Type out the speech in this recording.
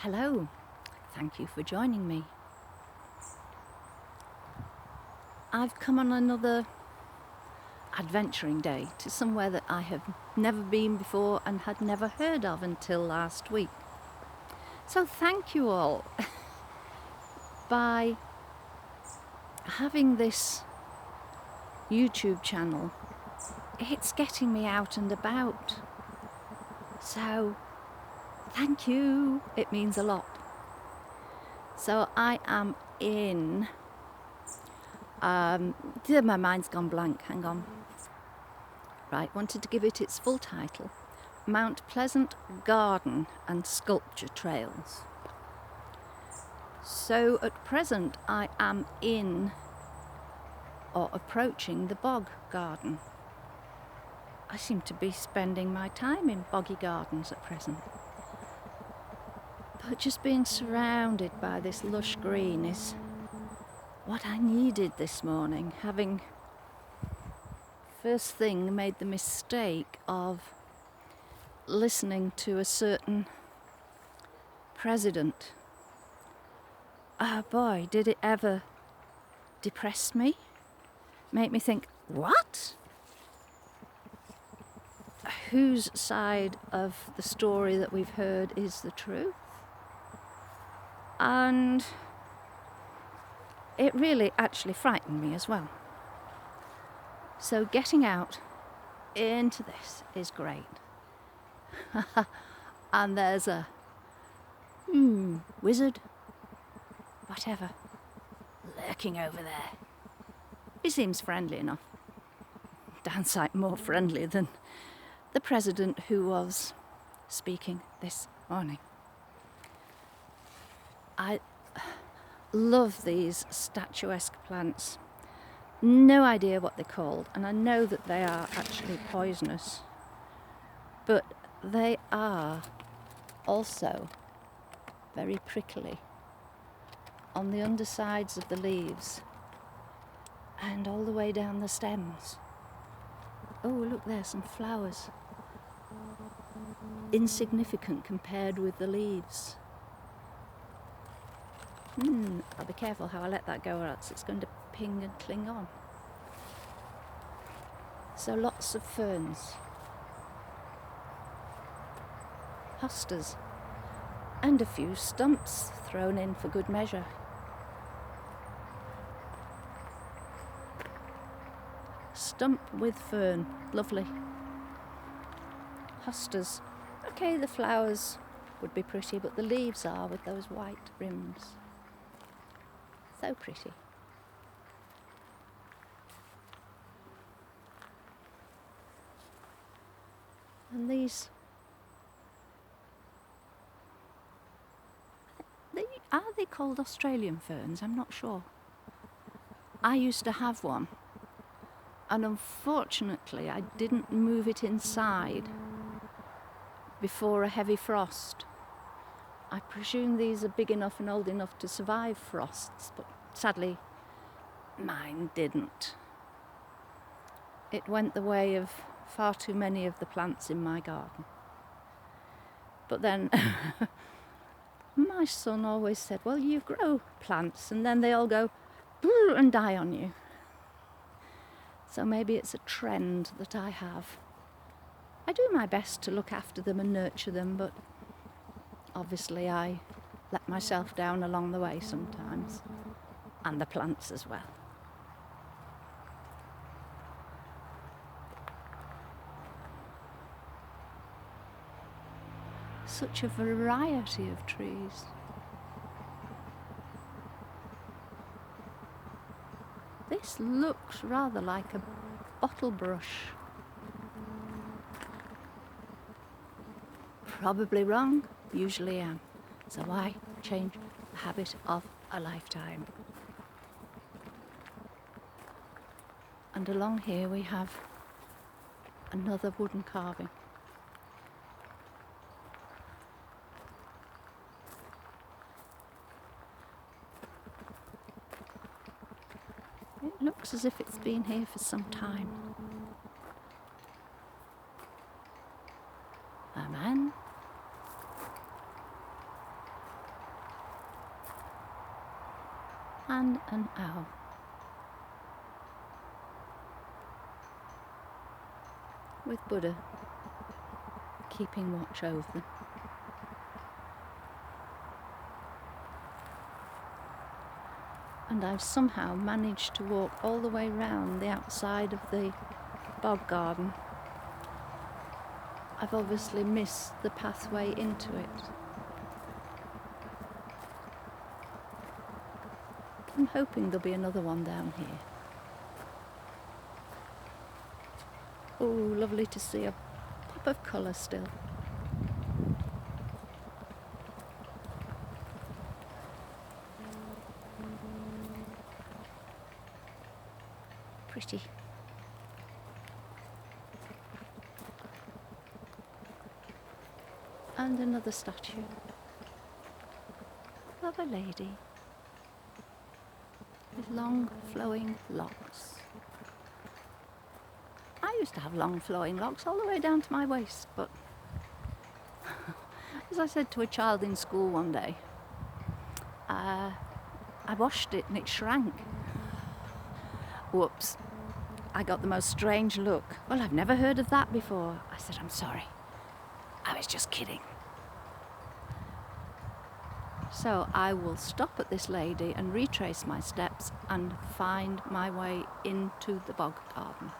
Hello, thank you for joining me. I've come on another adventuring day to somewhere that I have never been before and had never heard of until last week. So thank you all. By having this YouTube channel, it's getting me out and about. So thank you, it means a lot. So I am in, my mind's gone blank, hang on. Right, wanted to give it its full title, Mount Pleasant Garden and Sculpture Trails. So at present I am in or approaching the bog garden. I seem to be spending my time in boggy gardens at present. But just being surrounded by this lush green is what I needed this morning, having first thing made the mistake of listening to a certain president. Oh boy, did it ever depress me? Make me think, what? Whose side of the story that we've heard is the truth? And it really actually frightened me as well. So getting out into this is great. And there's a wizard, whatever, lurking over there. He seems friendly enough. Downsight more friendly than the president who was speaking this morning. I love these statuesque plants. No idea what they're called, and I know that they are actually poisonous, but they are also very prickly on the undersides of the leaves and all the way down the stems. Oh, look, there's some flowers. Insignificant compared with the leaves. I'll be careful how I let that go, or else it's going to ping and cling on. So lots of ferns, hostas, and a few stumps thrown in for good measure. Stump with fern, lovely. Hostas, okay, the flowers would be pretty, but the leaves are with those white rims. So pretty. And these, are they called Australian ferns? I'm not sure. I used to have one, and unfortunately I didn't move it inside before a heavy frost. I presume these are big enough and old enough to survive frosts, but sadly mine didn't. It went the way of far too many of the plants in my garden. But then my son always said, well, you grow plants and then they all go and die on you. So maybe it's a trend that I have. I do my best to look after them and nurture them, but obviously I let myself down along the way sometimes, and the plants as well. Such a variety of trees. This looks rather like a bottle brush. Probably wrong, usually am. So why change the habit of a lifetime? And along here we have another wooden carving. It looks as if it's been here for some time. A man and an owl. With Buddha keeping watch over them. And I've somehow managed to walk all the way round the outside of the bog garden. I've obviously missed the pathway into it. I'm hoping there'll be another one down here. Oh, lovely to see a pop of colour still. Pretty. And another statue of a lady with long flowing locks. I used to have long flowing locks all the way down to my waist, but as I said to a child in school one day, I washed it and it shrank. Whoops. I got the most strange look. Well, I've never heard of that before. I said, I'm sorry. I was just kidding. So I will stop at this lady and retrace my steps and find my way into the bog garden.